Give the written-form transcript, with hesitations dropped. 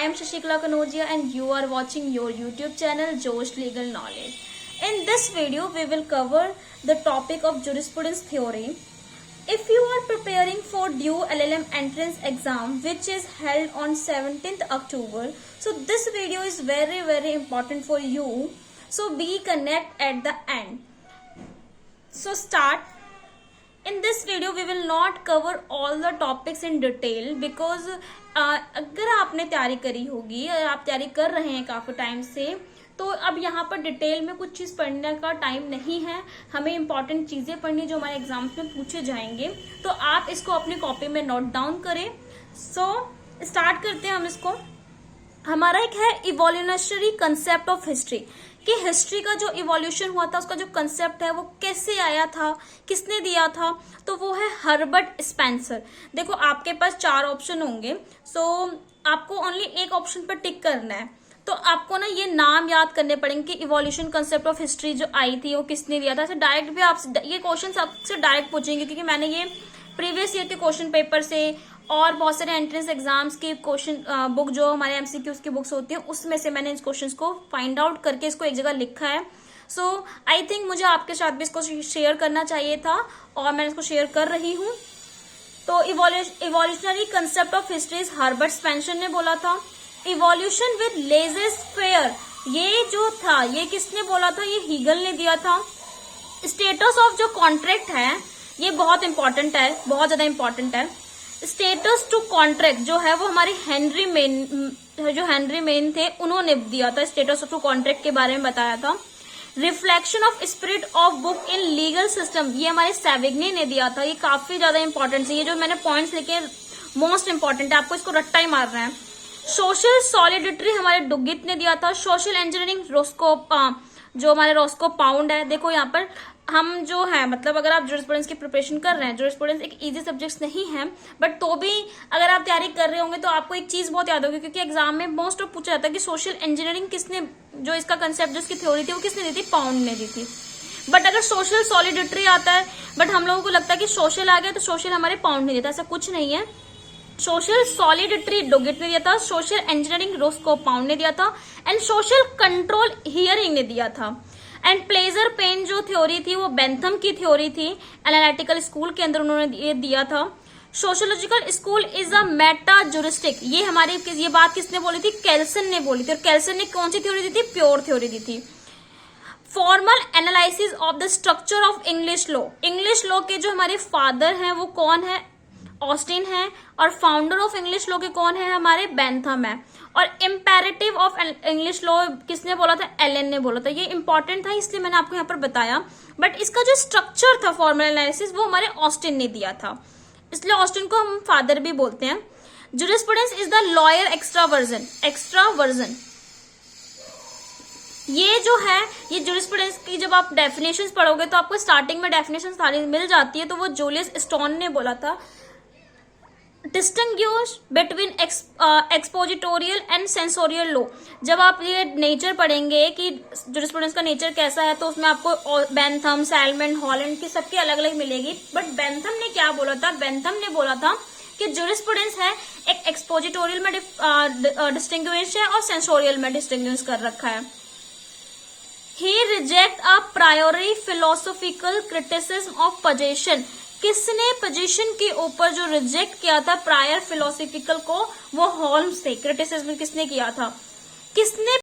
am Shashikala Kanodia and you are watching your YouTube channel Josh Legal Knowledge. In this video, we will cover the topic of jurisprudence theory. If you are preparing for due LLM entrance exam which is held on 17th October, so this video is very important for you. So be connect at the end. So start. In this video we will not cover all the topics in detail because अगर आपने तैयारी करी होगी, आप तैयारी कर रहे हैं काफी टाइम से, तो अब यहाँ पर डिटेल में कुछ चीज पढ़ने का टाइम नहीं है. हमें इंपॉर्टेंट चीजें पढ़नी जो हमारे एग्जाम्स में पूछे जाएंगे, तो आप इसको अपनी कॉपी में नोट डाउन करें. सो स्टार्ट करते हैं हम इसको. हमारा एक है इवोल्यूशनरी कंसेप्ट ऑफ हिस्ट्री, कि हिस्ट्री का जो इवोल्यूशन हुआ था उसका जो कंसेप्ट है वो कैसे आया था, किसने दिया था, तो वो है हर्बर्ट स्पेंसर. देखो आपके पास 4 ऑप्शन होंगे, सो आपको ओनली एक ऑप्शन पर टिक करना है. तो आपको ना ये नाम याद करने पड़ेंगे कि इवोल्यूशन कंसेप्ट ऑफ हिस्ट्री जो आई थी वो किसने दिया था. ऐसे डायरेक्ट भी आपसे ये क्वेश्चन आपसे डायरेक्ट पूछेंगे, क्योंकि मैंने ये प्रीवियस ईयर के क्वेश्चन पेपर से और बहुत सारे एंट्रेंस एग्जाम्स की क्वेश्चन बुक जो हमारे एमसीक्यूज की बुक्स होती हैं उसमें से मैंने इन क्वेश्चंस को फाइंड आउट करके इसको एक जगह लिखा है. सो आई थिंक मुझे आपके साथ भी इसको शेयर करना चाहिए था और मैं इसको शेयर कर रही हूँ. तो evolutionary concept of history Herbert Spencer ने बोला था. इवोल्यूशन विद लेजेस्ट फेयर, ये जो था ये किसने बोला था, ये हीगल ने दिया था. स्टेटस ऑफ जो कॉन्ट्रैक्ट है ये बहुत इंपॉर्टेंट है, बहुत ज्यादा इंपॉर्टेंट है. स्टेटस टू कॉन्ट्रैक्ट जो है वो हमारे हेनरी मेन थे, उन्होंने दिया था. स्टेटस टू कॉन्ट्रैक्ट के बारे में बताया था. Reflection of spirit of book in legal system, ये हमारे सेविग्नी ने दिया था. ये काफी ज्यादा इंपॉर्टेंट है. ये जो मैंने पॉइंट्स लिखे मोस्ट इंपॉर्टेंट है, आपको इसको रट्टा ही मारना है. सोशल सॉलिडिटी हमारे डुगित ने दिया था. सोशल इंजीनियरिंग रोस्कोप, जो हमारे रोस्को पाउंड है. देखो यहाँ पर हम जो है, मतलब अगर आप जूरिस्प्रूडेंस की प्रिपरेशन कर रहे हैं, जूरिस्प्रूडेंस एक इजी सब्जेक्ट नहीं है, बट तो भी अगर आप तैयारी कर रहे होंगे तो आपको एक चीज बहुत याद होगी, क्योंकि एग्जाम में मोस्ट ऑफ पूछा जाता है कि सोशल इंजीनियरिंग किसने, जो इसका कंसेप्ट जो इसकी थ्योरी थी वो किसने दी थी, पाउंड ने दी थी. बट अगर सोशल सॉलिडिटी आता है, बट हम लोगों को लगता है कि सोशल आ गया तो सोशल हमारे पाउंड ने दिया था. ऐसा कुछ नहीं है. सोशल सॉलिडिटी डोगेट ने दिया था, सोशल इंजीनियरिंग रोस्को पाउंड ने दिया था, एंड सोशल कंट्रोल हियरिंग ने दिया था. एंड प्लेजर पेन जो थ्योरी थी वो बेंथम की थ्योरी थी, एनालिटिकल स्कूल के अंदर उन्होंने ये दिया था. Sociological school is a Meta juristic, ये हमारी ये बात किसने बोली थी, कैल्सन ने बोली थी. और कैल्सन ने कौन सी थ्योरी दी थी, प्योर थ्योरी दी थी. Formal analysis of the structure of English law, English law के जो हमारे फादर हैं वो कौन है, ऑस्टिन है. और फाउंडर ऑफ इंग्लिश लॉ के कौन है, हमारे बेंथम है. और इम्पेरेटिव ऑफ इंग्लिश लॉ किसने बोला था, एलन ने बोला था. ये इंपॉर्टेंट था इसलिए मैंने आपको यहाँ पर बताया. बट इसका जो स्ट्रक्चर था फॉर्मल एनालिसिस वो हमारे ऑस्टिन ने दिया था, इसलिए ऑस्टिन को हम फादर भी बोलते हैं. Jurisprudence is the lawyer extraversion. ये जो है, ये जूरिस्प्रूडेंस की जब आप डेफिनेशंस पढ़ोगे तो आपको स्टार्टिंग में डेफिनेशन सारी मिल जाती है. तो वो जूलियस स्टोन ने बोला था, distinguish between expositorial and sensorial law. जब आप ये नेचर पढ़ेंगे कि जूरिस्प्रूडेंस का नेचर कैसा है, तो उसमें आपको बेंथम, सैलमन, हॉलैंड की सबकी अलग अलग मिलेगी. बट बेंथम ने क्या बोला था, बेंथम ने बोला था कि जूरिस्प्रूडेंस है एक एक्सपोजिटोरियल में डिस्टिंग्विश है और सेंसोरियल में डिस्टिंग्विश कर रखा है. ही reject a priori philosophical criticism of position, किसने पोजीशन के ऊपर जो रिजेक्ट किया था प्रायर फिलोसॉफिकल को, वो होल्म्स थे. क्रिटिसिज्म किसने किया था, किसने